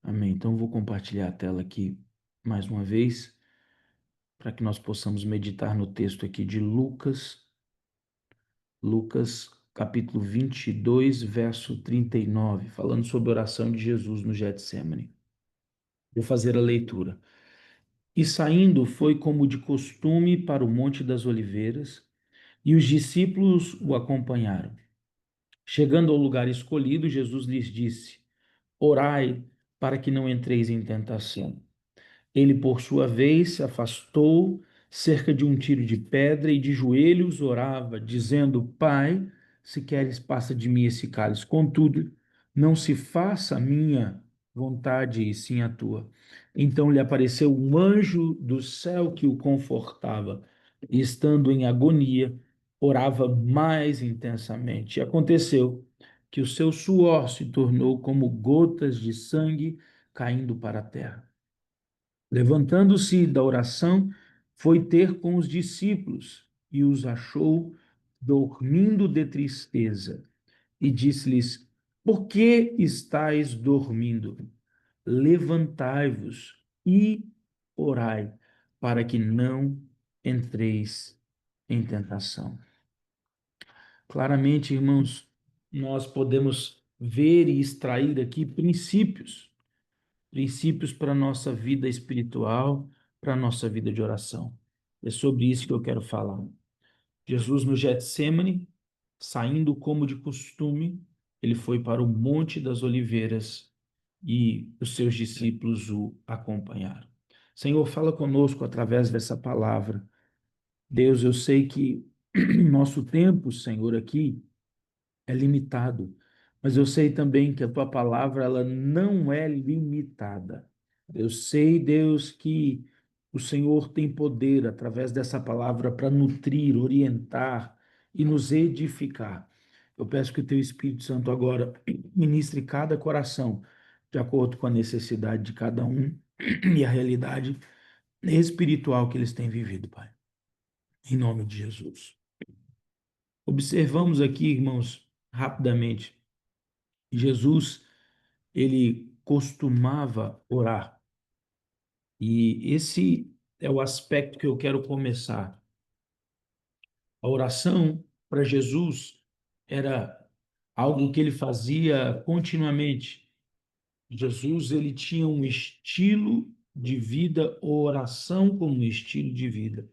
Amém. Então, vou compartilhar a tela aqui mais uma vez, para que nós possamos meditar no texto aqui de Lucas, capítulo 22, verso 39, falando sobre a oração de Jesus no Getsêmani. Vou fazer a leitura. E saindo, foi como de costume para o Monte das Oliveiras, e os discípulos o acompanharam. Chegando ao lugar escolhido, Jesus lhes disse: Orai para que não entreis em tentação. Ele, por sua vez, se afastou cerca de um tiro de pedra e de joelhos orava, dizendo: Pai, se queres, passa de mim esse cálice. Contudo, não se faça a minha vontade, e sim a tua. Então lhe apareceu um anjo do céu que o confortava, e estando em agonia, orava mais intensamente. E aconteceu que o seu suor se tornou como gotas de sangue caindo para a terra. Levantando-se da oração, foi ter com os discípulos e os achou dormindo de tristeza. E disse-lhes: Por que estáis dormindo? Levantai-vos e orai, para que não entreis em tentação. Claramente, irmãos, nós podemos ver e extrair aqui princípios para a nossa vida espiritual, para a nossa vida de oração. É sobre isso que eu quero falar. Jesus no Getsêmani, saindo como de costume, ele foi para o Monte das Oliveiras e os seus discípulos o acompanharam. Senhor, fala conosco através dessa palavra. Deus, eu sei que nosso tempo, Senhor, aqui é limitado, mas eu sei também que a tua palavra ela não é limitada. Eu sei, Deus, que o Senhor tem poder através dessa palavra para nutrir, orientar e nos edificar. Eu peço que o teu Espírito Santo agora ministre cada coração de acordo com a necessidade de cada um e a realidade espiritual que eles têm vivido, Pai. Em nome de Jesus. Observamos aqui, irmãos, rapidamente, Jesus, ele costumava orar. E esse é o aspecto que eu quero começar. A oração para Jesus era algo que ele fazia continuamente. Jesus, ele tinha um estilo de vida, oração como um estilo de vida.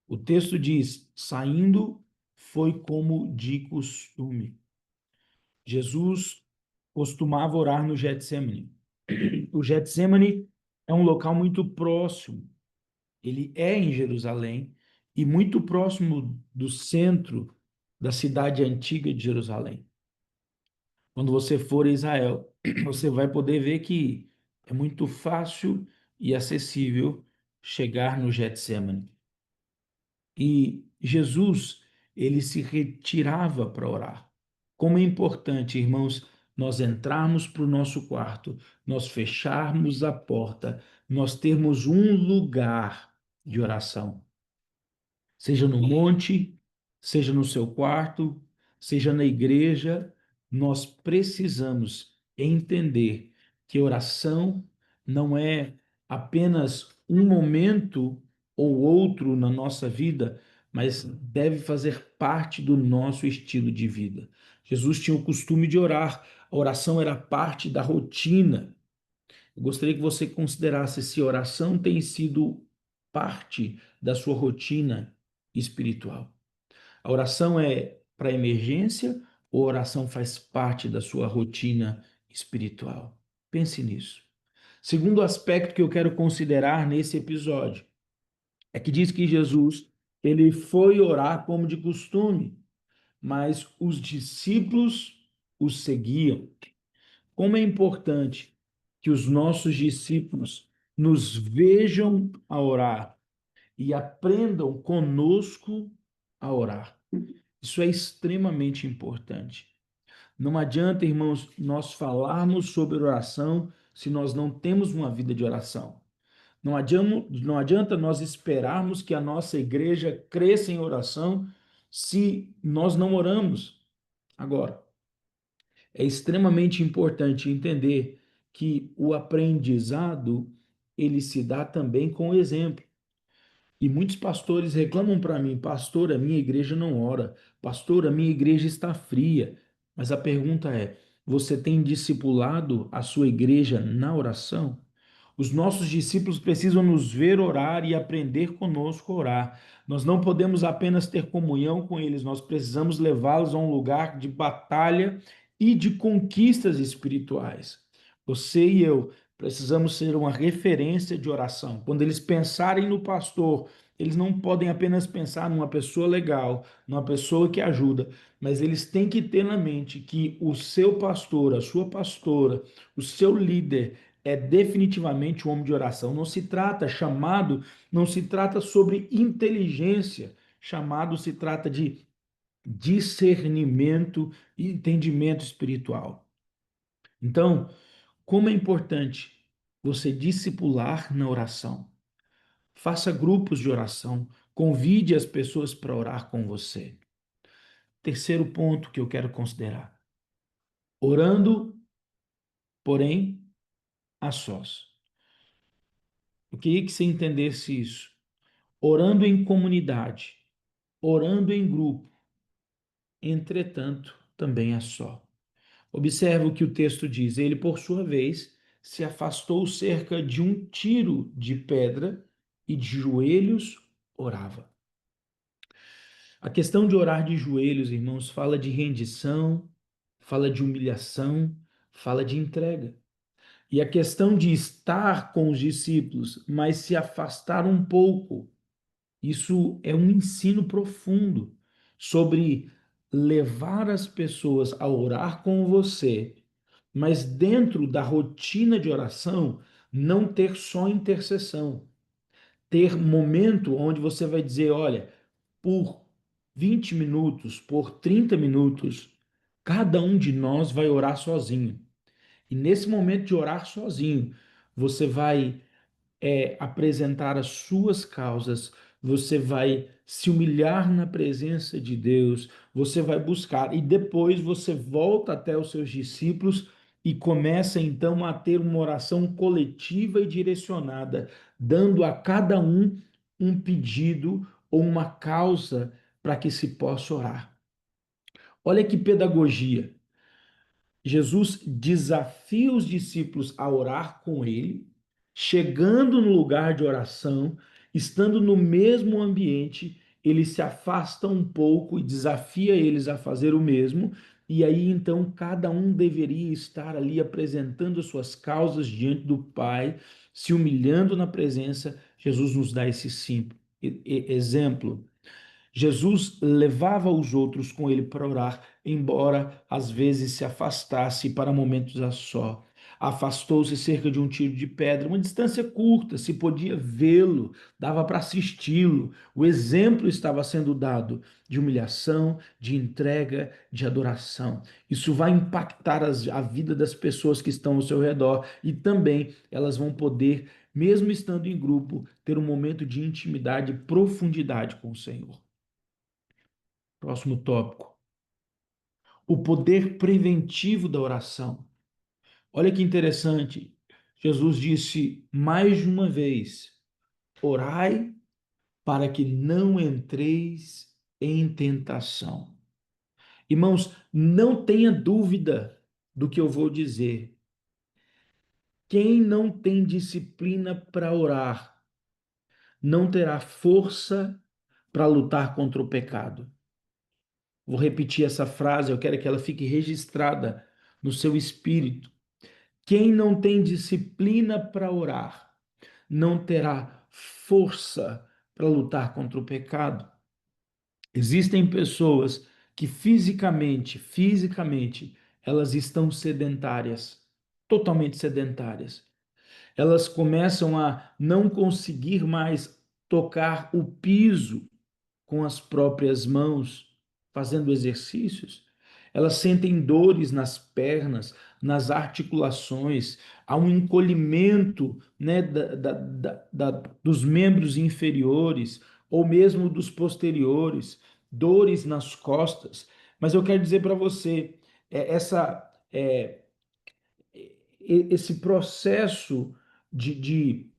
O texto diz: saindo foi como de costume. Jesus costumava orar no Getsemane. O Getsemane é um local muito próximo. Ele é em Jerusalém e muito próximo do centro da cidade antiga de Jerusalém. Quando você for a Israel, você vai poder ver que é muito fácil e acessível chegar no Getsemane. E Jesus, ele se retirava para orar. Como é importante, irmãos, nós entrarmos para o nosso quarto, nós fecharmos a porta, nós termos um lugar de oração, seja no monte, seja no seu quarto, seja na igreja, nós precisamos entender que oração não é apenas um momento ou outro na nossa vida, mas deve fazer parte do nosso estilo de vida. Jesus tinha o costume de orar, a oração era parte da rotina. Eu gostaria que você considerasse se oração tem sido parte da sua rotina espiritual. A oração é para emergência ou a oração faz parte da sua rotina espiritual? Pense nisso. Segundo aspecto que eu quero considerar nesse episódio é que diz que Jesus, ele foi orar como de costume, mas os discípulos o seguiam. Como é importante que os nossos discípulos nos vejam a orar e aprendam conosco a orar. Isso é extremamente importante. Não adianta, irmãos, nós falarmos sobre oração se nós não temos uma vida de oração. Não adianta nós esperarmos que a nossa igreja cresça em oração se nós não oramos. Agora, é extremamente importante entender que o aprendizado ele se dá também com o exemplo. E muitos pastores reclamam para mim, pastor, a minha igreja não ora, pastor, a minha igreja está fria. Mas a pergunta é: você tem discipulado a sua igreja na oração? Os nossos discípulos precisam nos ver orar e aprender conosco a orar. Nós não podemos apenas ter comunhão com eles, nós precisamos levá-los a um lugar de batalha e de conquistas espirituais. Você e eu precisamos ser uma referência de oração. Quando eles pensarem no pastor, eles não podem apenas pensar numa pessoa legal, numa pessoa que ajuda, mas eles têm que ter na mente que o seu pastor, a sua pastora, o seu líder é definitivamente um homem de oração. Não se trata chamado, não se trata sobre inteligência. Chamado se trata de discernimento e entendimento espiritual. Então, como é importante você discipular na oração. Faça grupos de oração, convide as pessoas para orar com você. Terceiro ponto que eu quero considerar: orando, porém, a sós. Eu queria que você entendesse isso. Orando em comunidade, orando em grupo, entretanto, também a só. Observe o que o texto diz. Ele, por sua vez, se afastou cerca de um tiro de pedra e de joelhos orava. A questão de orar de joelhos, irmãos, fala de rendição, fala de humilhação, fala de entrega. E a questão de estar com os discípulos, mas se afastar um pouco, isso é um ensino profundo sobre levar as pessoas a orar com você, mas dentro da rotina de oração, não ter só intercessão, ter momento onde você vai dizer, olha, por 20 minutos, por 30 minutos, cada um de nós vai orar sozinho. E nesse momento de orar sozinho, você vai apresentar as suas causas, você vai se humilhar na presença de Deus, você vai buscar e depois você volta até os seus discípulos e começa então a ter uma oração coletiva e direcionada, dando a cada um pedido ou uma causa para que se possa orar. Olha que pedagogia. Jesus desafia os discípulos a orar com ele, chegando no lugar de oração, estando no mesmo ambiente, ele se afasta um pouco e desafia eles a fazer o mesmo, e aí então cada um deveria estar ali apresentando as suas causas diante do Pai, se humilhando na presença. Jesus nos dá esse simples exemplo. Jesus levava os outros com ele para orar, embora às vezes se afastasse para momentos a só. Afastou-se cerca de um tiro de pedra, uma distância curta, se podia vê-lo, dava para assisti-lo. O exemplo estava sendo dado de humilhação, de entrega, de adoração. Isso vai impactar a vida das pessoas que estão ao seu redor e também elas vão poder, mesmo estando em grupo, ter um momento de intimidade e profundidade com o Senhor. Próximo tópico: o poder preventivo da oração. Olha que interessante. Jesus disse mais de uma vez: orai para que não entreis em tentação. Irmãos, não tenha dúvida do que eu vou dizer. Quem não tem disciplina para orar, não terá força para lutar contra o pecado. Vou repetir essa frase, eu quero que ela fique registrada no seu espírito. Quem não tem disciplina para orar, não terá força para lutar contra o pecado. Existem pessoas que fisicamente, elas estão sedentárias, totalmente sedentárias. Elas começam a não conseguir mais tocar o piso com as próprias mãos, fazendo exercícios. Elas sentem dores nas pernas, nas articulações, há um encolhimento, né, dos membros inferiores ou mesmo dos posteriores, dores nas costas. Mas eu quero dizer para você, essa esse processo de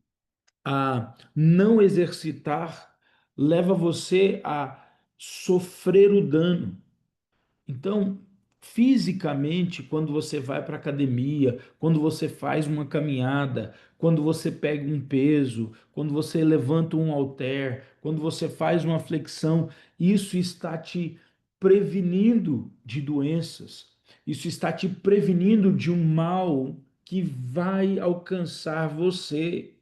a não exercitar leva você a sofrer o dano. Então, fisicamente, quando você vai para a academia, quando você faz uma caminhada, quando você pega um peso, quando você levanta um halter, quando você faz uma flexão, isso está te prevenindo de doenças, isso está te prevenindo de um mal que vai alcançar você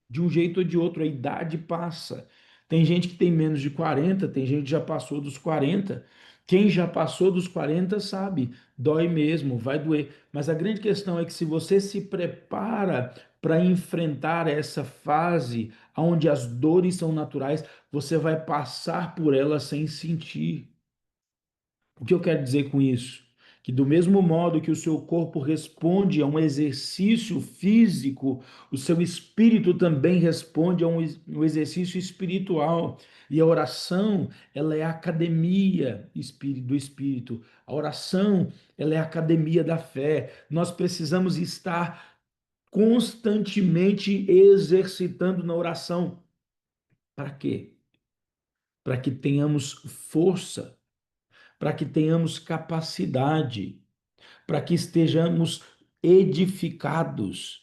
de um jeito ou de outro. A idade passa. Tem gente que tem menos de 40, tem gente que já passou dos 40. Quem já passou dos 40 sabe, dói mesmo, vai doer. Mas a grande questão é que se você se prepara para enfrentar essa fase onde as dores são naturais, você vai passar por elas sem sentir. O que eu quero dizer com isso? Que do mesmo modo que o seu corpo responde a um exercício físico, o seu espírito também responde a um exercício espiritual. E a oração, ela é a academia do espírito. A oração, ela é a academia da fé. Nós precisamos estar constantemente exercitando na oração. Para quê? Para que tenhamos força, para que tenhamos capacidade, para que estejamos edificados.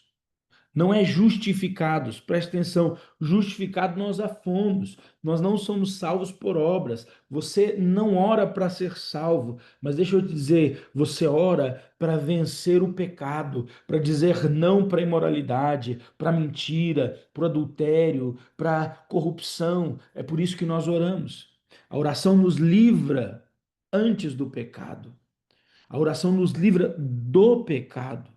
Não é justificados, preste atenção, justificados nós já fomos, nós não somos salvos por obras. Você não ora para ser salvo, mas deixa eu te dizer, você ora para vencer o pecado, para dizer não para a imoralidade, para a mentira, para o adultério, para a corrupção. É por isso que nós oramos. A oração nos livra antes do pecado. A oração nos livra do pecado.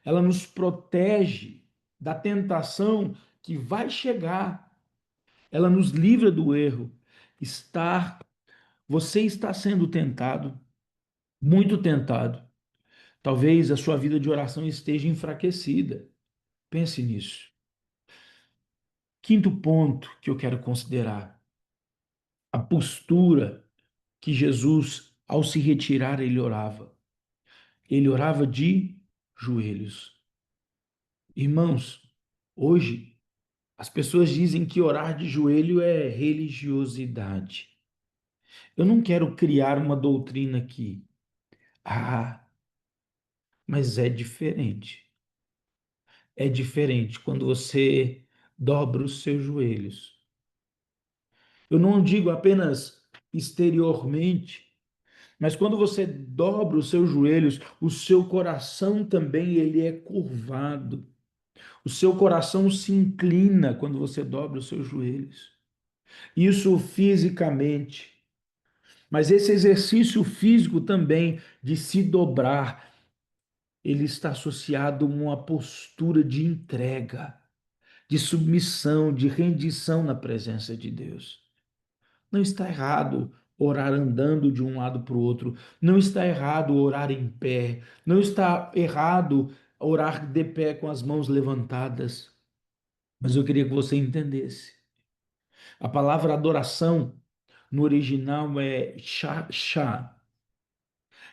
Ela nos protege da tentação que vai chegar. Ela nos livra do erro. Você está sendo tentado, muito tentado. Talvez a sua vida de oração esteja enfraquecida. Pense nisso. Quinto ponto que eu quero considerar: a postura que Jesus, ao se retirar, ele orava. Ele orava de joelhos. Irmãos, hoje as pessoas dizem que orar de joelho é religiosidade. Eu não quero criar uma doutrina aqui. Ah, mas é diferente. É diferente quando você dobra os seus joelhos. Eu não digo apenas exteriormente, mas quando você dobra os seus joelhos, o seu coração também ele é curvado. O seu coração se inclina quando você dobra os seus joelhos. Isso fisicamente. Mas esse exercício físico também de se dobrar, ele está associado a uma postura de entrega, de submissão, de rendição na presença de Deus. Não está errado orar andando de um lado para o outro, não está errado orar em pé, não está errado orar de pé com as mãos levantadas, mas eu queria que você entendesse. A palavra adoração no original é chá,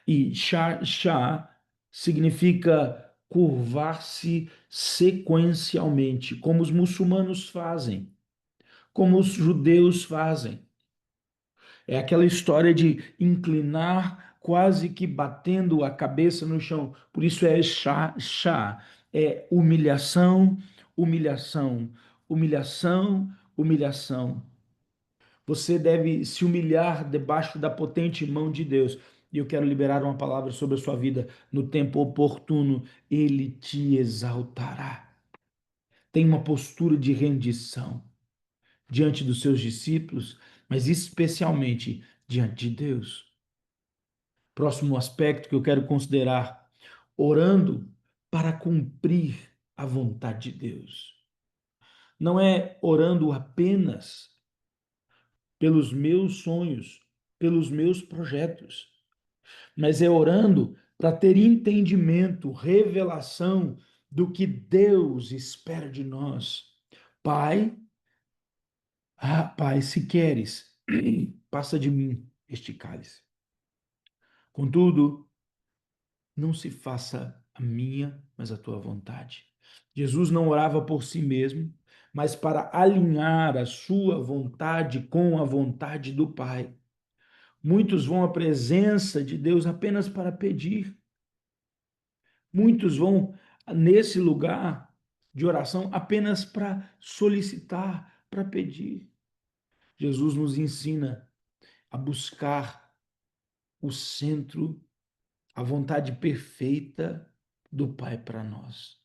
e chá significa curvar-se sequencialmente, como os muçulmanos fazem, como os judeus fazem. É aquela história de inclinar quase que batendo a cabeça no chão. Por isso é chá. É humilhação, humilhação, humilhação, humilhação. Você deve se humilhar debaixo da potente mão de Deus. E eu quero liberar uma palavra sobre a sua vida. No tempo oportuno, Ele te exaltará. Tenha uma postura de rendição diante dos seus discípulos, mas especialmente diante de Deus. Próximo aspecto que eu quero considerar: orando para cumprir a vontade de Deus. Não é orando apenas pelos meus sonhos, pelos meus projetos, mas é orando para ter entendimento, revelação do que Deus espera de nós. Pai, Pai, se queres, passa de mim este cálice. Contudo, não se faça a minha, mas a tua vontade. Jesus não orava por si mesmo, mas para alinhar a sua vontade com a vontade do Pai. Muitos vão à presença de Deus apenas para pedir. Muitos vão nesse lugar de oração apenas para solicitar, para pedir. Jesus nos ensina a buscar o centro, a vontade perfeita do Pai para nós.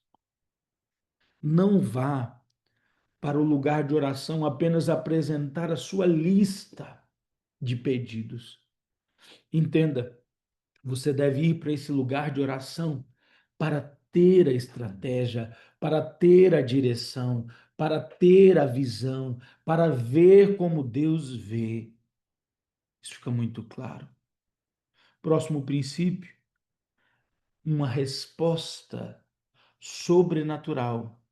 Não vá para o lugar de oração apenas apresentar a sua lista de pedidos. Entenda, você deve ir para esse lugar de oração para ter a estratégia, para ter a direção, para ter a visão, para ver como Deus vê. Isso fica muito claro. Próximo princípio, uma resposta sobrenatural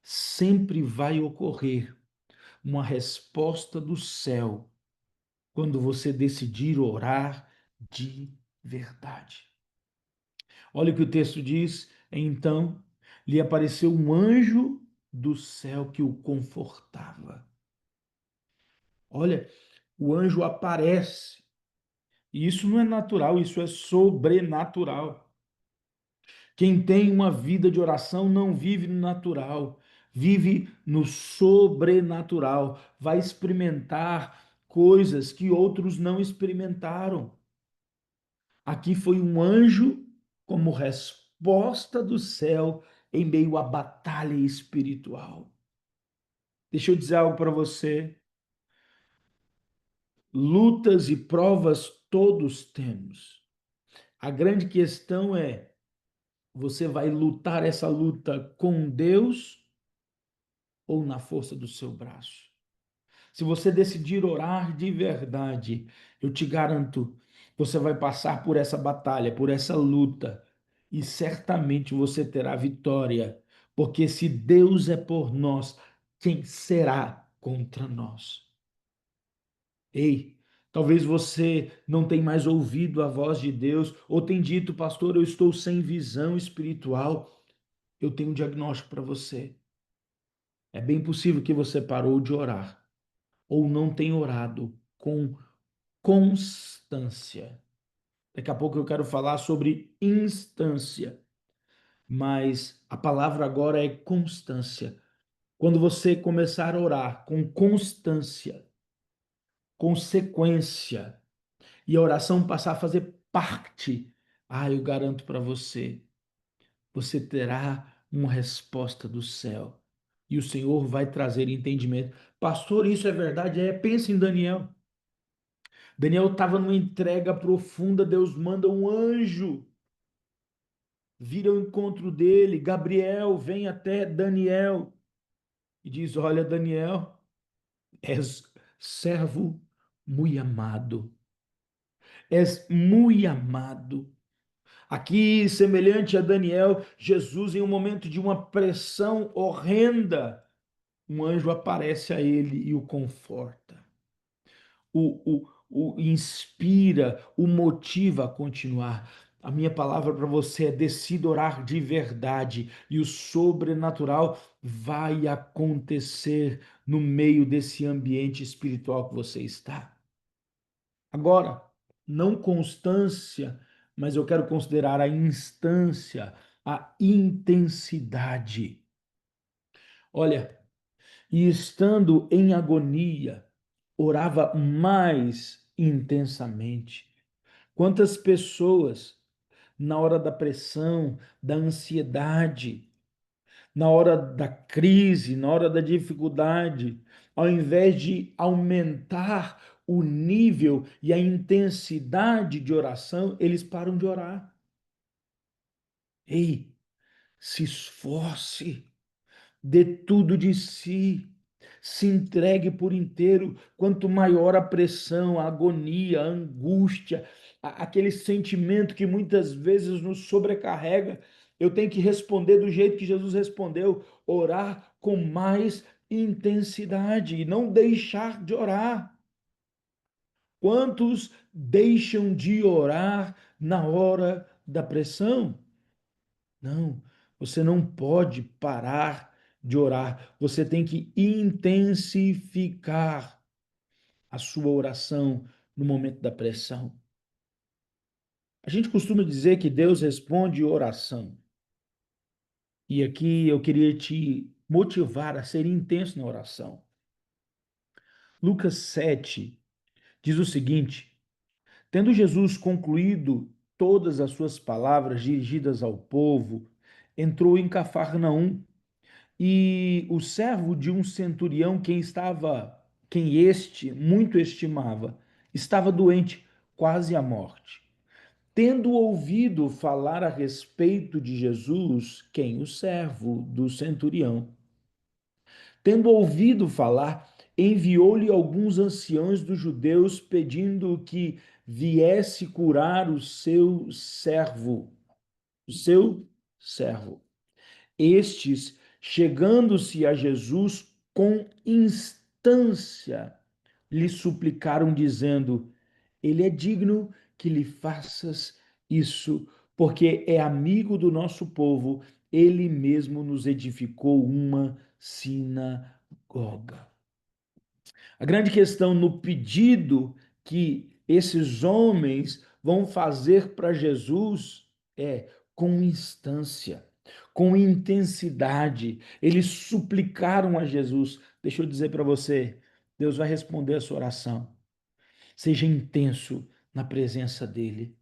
sempre vai ocorrer, uma resposta do céu quando você decidir orar de verdade. Olha o que o texto diz. Então lhe apareceu um anjo do céu que o confortava. Olha, o anjo aparece. E isso não é natural, isso é sobrenatural. Quem tem uma vida de oração não vive no natural, vive no sobrenatural, vai experimentar coisas que outros não experimentaram. Aqui foi um anjo como resposta do céu em meio à batalha espiritual. Deixa eu dizer algo para você. Lutas e provas todos temos. A grande questão é: você vai lutar essa luta com Deus ou na força do seu braço? Se você decidir orar de verdade, eu te garanto, você vai passar por essa batalha, por essa luta, e certamente você terá vitória, porque se Deus é por nós, quem será contra nós? Ei, talvez você não tenha mais ouvido a voz de Deus, ou tem dito, pastor, eu estou sem visão espiritual. Eu tenho um diagnóstico para você. É bem possível que você parou de orar ou não tenha orado com constância. Daqui a pouco eu quero falar sobre instância, mas a palavra agora é constância. Quando você começar a orar com constância, consequência, e a oração passar a fazer parte, eu garanto para você, você terá uma resposta do céu. E o Senhor vai trazer entendimento. Pastor, isso é verdade? Pensa em Daniel. Daniel estava numa entrega profunda, Deus manda um anjo vir ao encontro dele. Gabriel vem até Daniel e diz: Olha, Daniel, és servo muito amado. És muito amado. Aqui, semelhante a Daniel, Jesus, em um momento de uma pressão horrenda, um anjo aparece a ele e o conforta. O inspira, o motiva a continuar. A minha palavra para você é: decida orar de verdade e o sobrenatural vai acontecer no meio desse ambiente espiritual que você está. Agora, não constância, mas eu quero considerar a instância, a intensidade. Olha, e estando em agonia, orava mais intensamente. Quantas pessoas, na hora da pressão, da ansiedade, na hora da crise, na hora da dificuldade, ao invés de aumentar o nível e a intensidade de oração, eles param de orar. Ei, se esforce, dê tudo de si, se entregue por inteiro. Quanto maior a pressão, a agonia, a angústia, aquele sentimento que muitas vezes nos sobrecarrega, eu tenho que responder do jeito que Jesus respondeu, orar com mais intensidade e não deixar de orar. Quantos deixam de orar na hora da pressão? Não, você não pode parar de orar. Você tem que intensificar a sua oração no momento da pressão. A gente costuma dizer que Deus responde oração. E aqui eu queria te motivar a ser intenso na oração. Lucas 7 diz o seguinte: tendo Jesus concluído todas as suas palavras dirigidas ao povo, entrou em Cafarnaum e o servo de um centurião, quem este muito estimava, estava doente, quase à morte. Tendo ouvido falar a respeito de Jesus, quem? O servo do centurião. Tendo ouvido falar, enviou-lhe alguns anciãos dos judeus, pedindo que viesse curar o seu servo. Estes, chegando-se a Jesus com instância, lhe suplicaram, dizendo: ele é digno que lhe faças isso, porque é amigo do nosso povo, ele mesmo nos edificou uma sinagoga. A grande questão no pedido que esses homens vão fazer para Jesus é com instância, com intensidade. Eles suplicaram a Jesus. Deixa eu dizer para você, Deus vai responder a sua oração. Seja intenso na presença dele.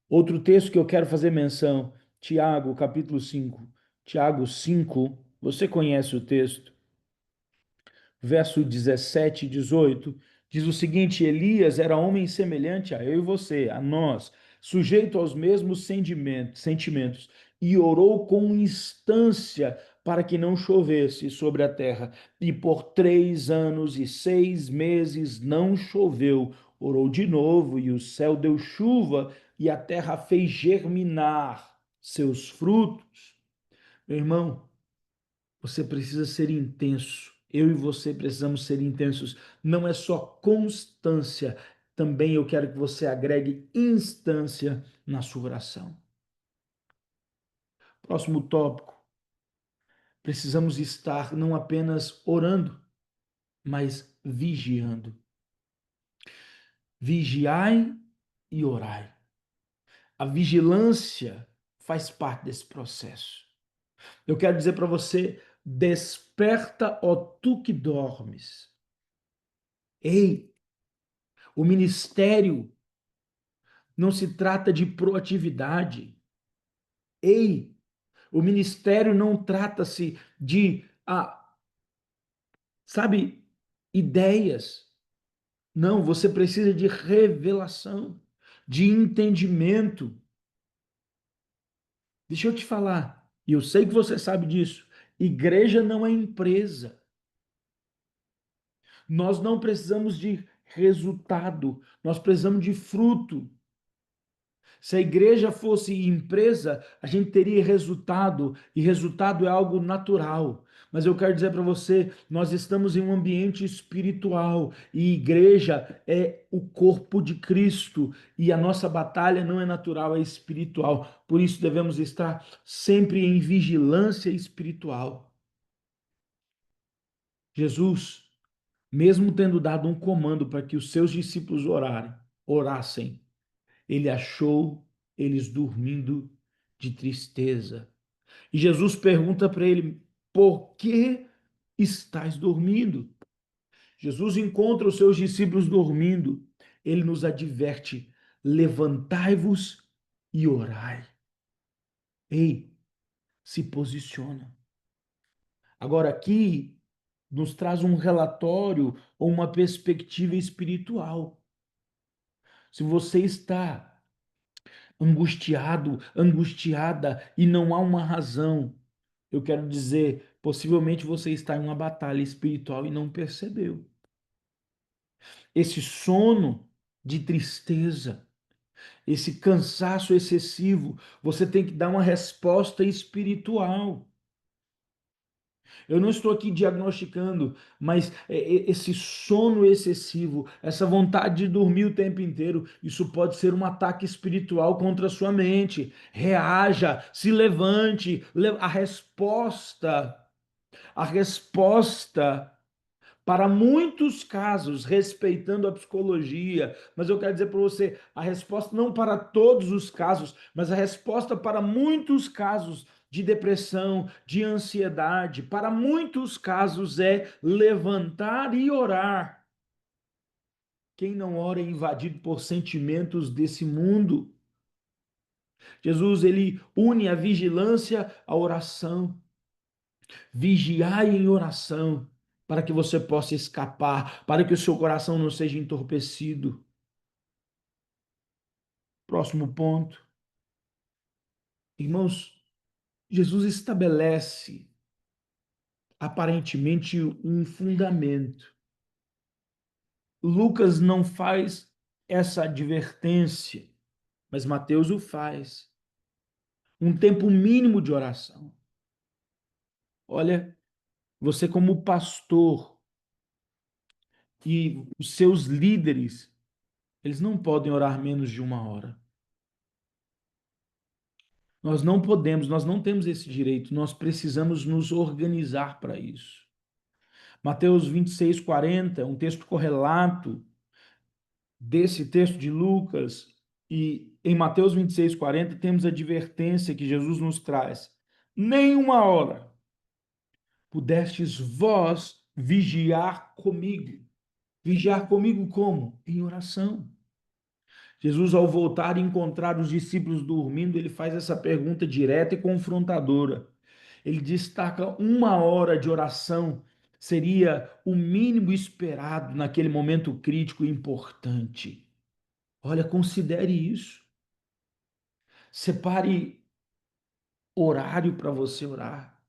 Outro texto que eu quero fazer menção, Tiago, capítulo 5. Tiago 5, você conhece o texto? Verso 17 e 18, diz o seguinte: Elias era homem semelhante a eu e você, a nós, sujeito aos mesmos sentimentos, e orou com instância para que não chovesse sobre a terra. E por 3 anos e 6 meses não choveu. Orou de novo, e o céu deu chuva, e a terra fez germinar seus frutos. Meu irmão, você precisa ser intenso. Eu e você precisamos ser intensos. Não é só constância. Também eu quero que você agregue instância na sua oração. Próximo tópico. Precisamos estar não apenas orando, mas vigiando. Vigiai e orai. A vigilância faz parte desse processo. Eu quero dizer para você: desperta, ó tu que dormes. Ei, o ministério não se trata de proatividade. Ei, o ministério não trata-se de, sabe, ideias. Não, você precisa de revelação, de entendimento. Deixa eu te falar, e eu sei que você sabe disso. Igreja não é empresa. Nós não precisamos de resultado, nós precisamos de fruto. Se a igreja fosse empresa, a gente teria resultado, e resultado é algo natural. Mas eu quero dizer para você, nós estamos em um ambiente espiritual e igreja é o corpo de Cristo e a nossa batalha não é natural, é espiritual. Por isso devemos estar sempre em vigilância espiritual. Jesus, mesmo tendo dado um comando para que os seus discípulos orassem, ele achou eles dormindo de tristeza. E Jesus pergunta para ele: por que estás dormindo? Jesus encontra os seus discípulos dormindo. Ele nos adverte: levantai-vos e orai. Ei, se posiciona. Agora, aqui nos traz um relatório ou uma perspectiva espiritual. Se você está angustiado, angustiada e não há uma razão, eu quero dizer, possivelmente você está em uma batalha espiritual e não percebeu. Esse sono de tristeza, esse cansaço excessivo, você tem que dar uma resposta espiritual. Eu não estou aqui diagnosticando, mas esse sono excessivo, essa vontade de dormir o tempo inteiro, isso pode ser um ataque espiritual contra a sua mente. Reaja, se levante. A resposta para muitos casos, respeitando a psicologia, mas eu quero dizer para você, a resposta não para todos os casos, mas a resposta para muitos casos de depressão, de ansiedade, para muitos casos é levantar e orar. Quem não ora é invadido por sentimentos desse mundo. Jesus, ele une a vigilância à oração. Vigiai em oração, para que você possa escapar, para que o seu coração não seja entorpecido. Próximo ponto. Irmãos, Jesus estabelece aparentemente um fundamento. Lucas não faz essa advertência, mas Mateus o faz. Um tempo mínimo de oração. Olha, você como pastor e os seus líderes, eles não podem orar menos de 1 hora. Nós não podemos, nós não temos esse direito, nós precisamos nos organizar para isso. Mateus 26:40, um texto correlato desse texto de Lucas, e em Mateus 26:40 temos a advertência que Jesus nos traz: nem 1 hora pudestes vós vigiar comigo. Vigiar comigo como? Em oração. Jesus, ao voltar e encontrar os discípulos dormindo, ele faz essa pergunta direta e confrontadora. Ele destaca 1 hora de oração seria o mínimo esperado naquele momento crítico e importante. Olha, considere isso. Separe horário para você orar.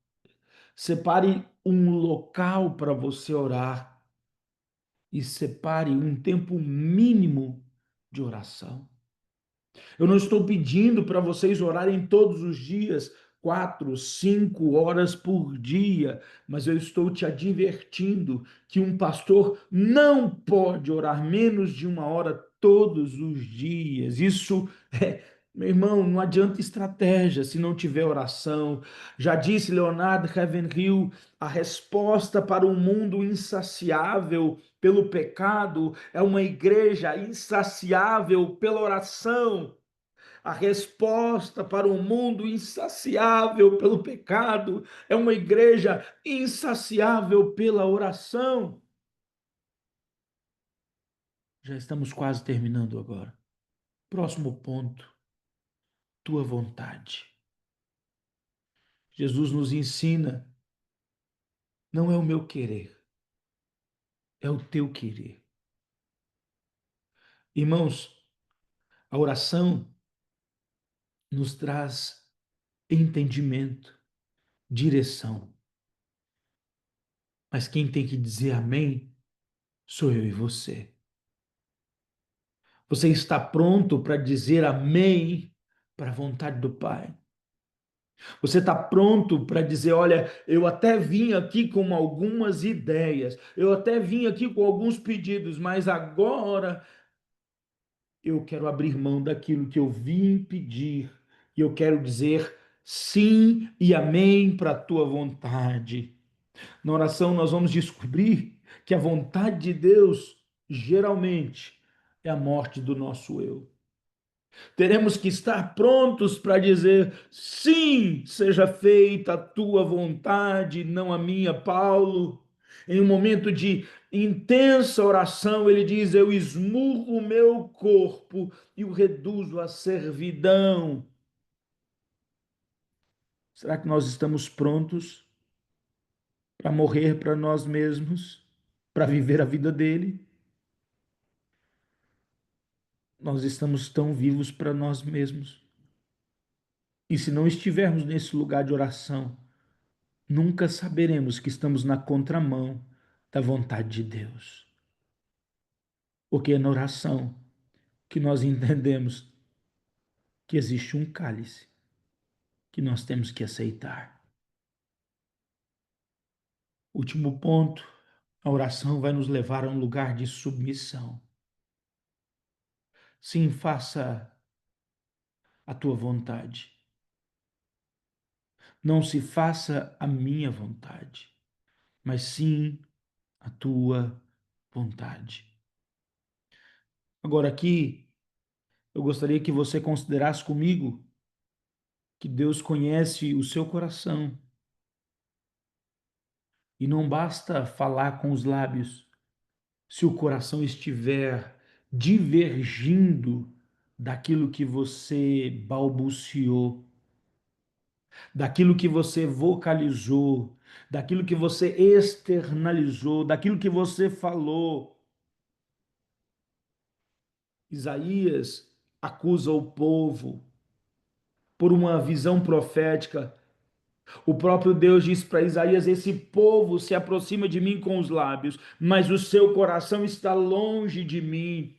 Separe um local para você orar. E separe um tempo mínimo de oração. Eu não estou pedindo para vocês orarem todos os dias, 4, 5 horas por dia, mas eu estou te advertindo que um pastor não pode orar menos de 1 hora todos os dias. Isso é, meu irmão, não adianta estratégia se não tiver oração. Já disse Leonard Ravenhill, a resposta para um mundo insaciável pelo pecado é uma igreja insaciável pela oração. A resposta para um mundo insaciável pelo pecado é uma igreja insaciável pela oração. Já estamos quase terminando agora. Próximo ponto, tua vontade. Jesus nos ensina, não é o meu querer, é o teu querer. Irmãos, a oração nos traz entendimento, direção. Mas quem tem que dizer amém sou eu e você. Você está pronto para dizer amém para a vontade do Pai? Você está pronto para dizer, olha, eu até vim aqui com algumas ideias, eu até vim aqui com alguns pedidos, mas agora eu quero abrir mão daquilo que eu vim pedir e eu quero dizer sim e amém para a tua vontade. Na oração nós vamos descobrir que a vontade de Deus geralmente é a morte do nosso eu. Teremos que estar prontos para dizer: sim, seja feita a tua vontade, não a minha, Paulo. Em um momento de intensa oração, ele diz: eu esmurro o meu corpo e o reduzo à servidão. Será que nós estamos prontos para morrer para nós mesmos, para viver a vida dele? Nós estamos tão vivos para nós mesmos. E se não estivermos nesse lugar de oração, nunca saberemos que estamos na contramão da vontade de Deus. Porque é na oração que nós entendemos que existe um cálice que nós temos que aceitar. Último ponto, a oração vai nos levar a um lugar de submissão. Sim, faça a tua vontade. Não se faça a minha vontade, mas sim a tua vontade. Agora aqui, eu gostaria que você considerasse comigo que Deus conhece o seu coração e não basta falar com os lábios se o coração estiver divergindo daquilo que você balbuciou, daquilo que você vocalizou, daquilo que você externalizou, daquilo que você falou. Isaías acusa o povo por uma visão profética. O próprio Deus diz para Isaías: esse povo se aproxima de mim com os lábios, mas o seu coração está longe de mim.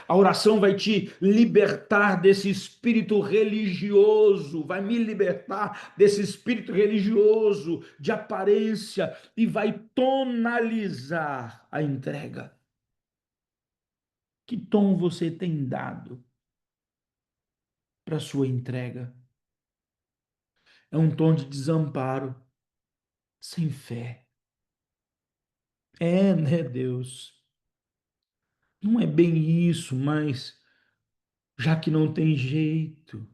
A oração vai te libertar desse espírito religioso, vai me libertar desse espírito religioso de aparência e vai tonalizar a entrega. Que tom você tem dado para sua entrega? É um tom de desamparo, sem fé. É, né, Deus? Não é bem isso, mas já que não tem jeito.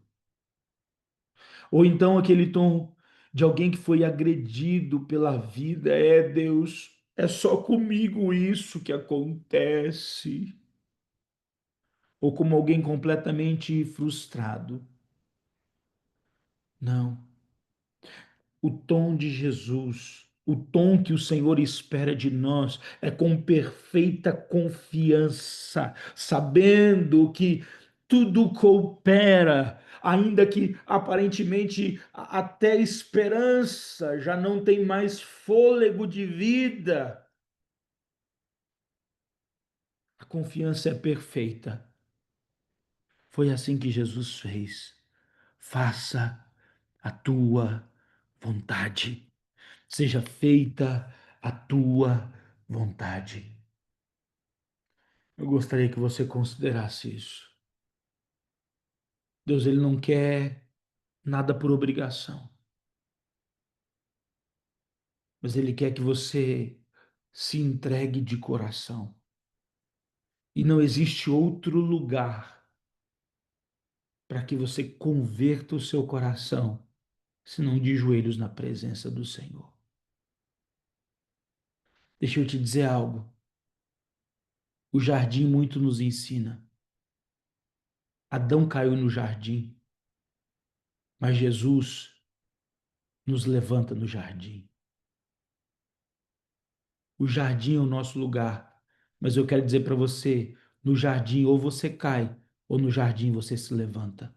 Ou então aquele tom de alguém que foi agredido pela vida. É, Deus, é só comigo isso que acontece. Ou como alguém completamente frustrado. Não. O tom de Jesus, o tom que o Senhor espera de nós é com perfeita confiança, sabendo que tudo coopera, ainda que aparentemente até esperança já não tem mais fôlego de vida. A confiança é perfeita. Foi assim que Jesus fez. Faça a tua vontade. Seja feita a tua vontade. Eu gostaria que você considerasse isso. Deus, ele não quer nada por obrigação, mas ele quer que você se entregue de coração. E não existe outro lugar para que você converta o seu coração, senão de joelhos na presença do Senhor. Deixa eu te dizer algo. O jardim muito nos ensina. Adão caiu no jardim, mas Jesus nos levanta no jardim. O jardim é o nosso lugar, mas eu quero dizer para você, no jardim ou você cai, ou no jardim você se levanta.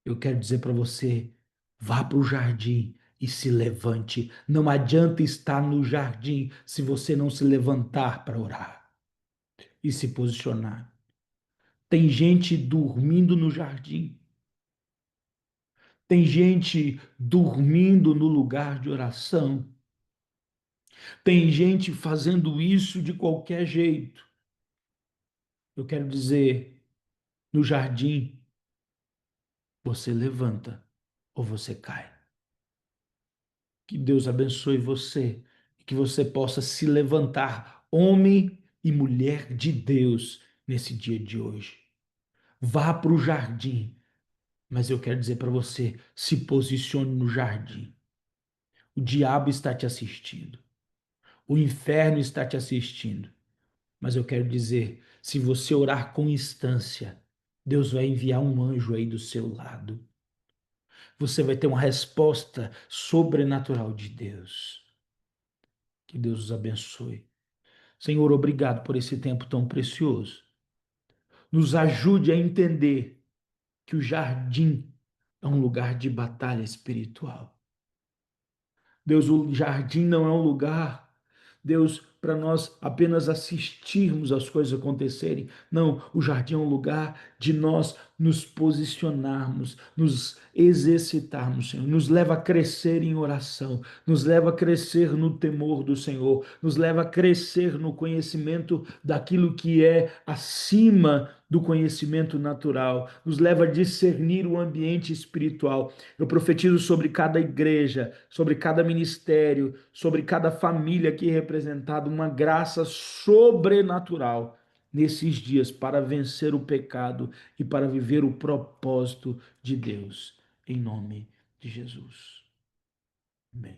Eu quero dizer para você, vá para o jardim e se levante. Não adianta estar no jardim se você não se levantar para orar e se posicionar. Tem gente dormindo no jardim. Tem gente dormindo no lugar de oração. Tem gente fazendo isso de qualquer jeito. Eu quero dizer, no jardim, você levanta ou você cai. Que Deus abençoe você e que você possa se levantar, homem e mulher de Deus, nesse dia de hoje. Vá para o jardim, mas eu quero dizer para você, se posicione no jardim. O diabo está te assistindo. O inferno está te assistindo. Mas eu quero dizer, se você orar com instância, Deus vai enviar um anjo aí do seu lado. Você vai ter uma resposta sobrenatural de Deus. Que Deus os abençoe. Senhor, obrigado por esse tempo tão precioso. Nos ajude a entender que o jardim é um lugar de batalha espiritual. Deus, o jardim não é um lugar, Deus, para nós apenas assistirmos as coisas acontecerem. Não, o jardim é um lugar de nós nos posicionarmos, nos exercitarmos, Senhor. Nos leva a crescer em oração, nos leva a crescer no temor do Senhor, nos leva a crescer no conhecimento daquilo que é acima do conhecimento natural, nos leva a discernir o ambiente espiritual. Eu profetizo sobre cada igreja, sobre cada ministério, sobre cada família aqui representada, uma graça sobrenatural nesses dias para vencer o pecado e para viver o propósito de Deus, em nome de Jesus. Amém.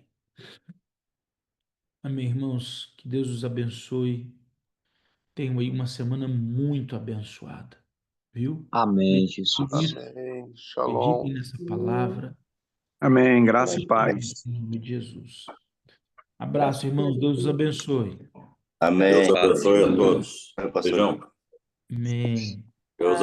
Amém, irmãos. Que Deus os abençoe. Tenham aí uma semana muito abençoada, viu? Amém, Meditem Jesus. nisso, Amém. meditem Shalom. nessa palavra, Amém. Graça e em paz. nome de Jesus. Abraço, irmãos. Deus os abençoe. Amém. Deus abençoe a todos. Beijão. Amém. Deus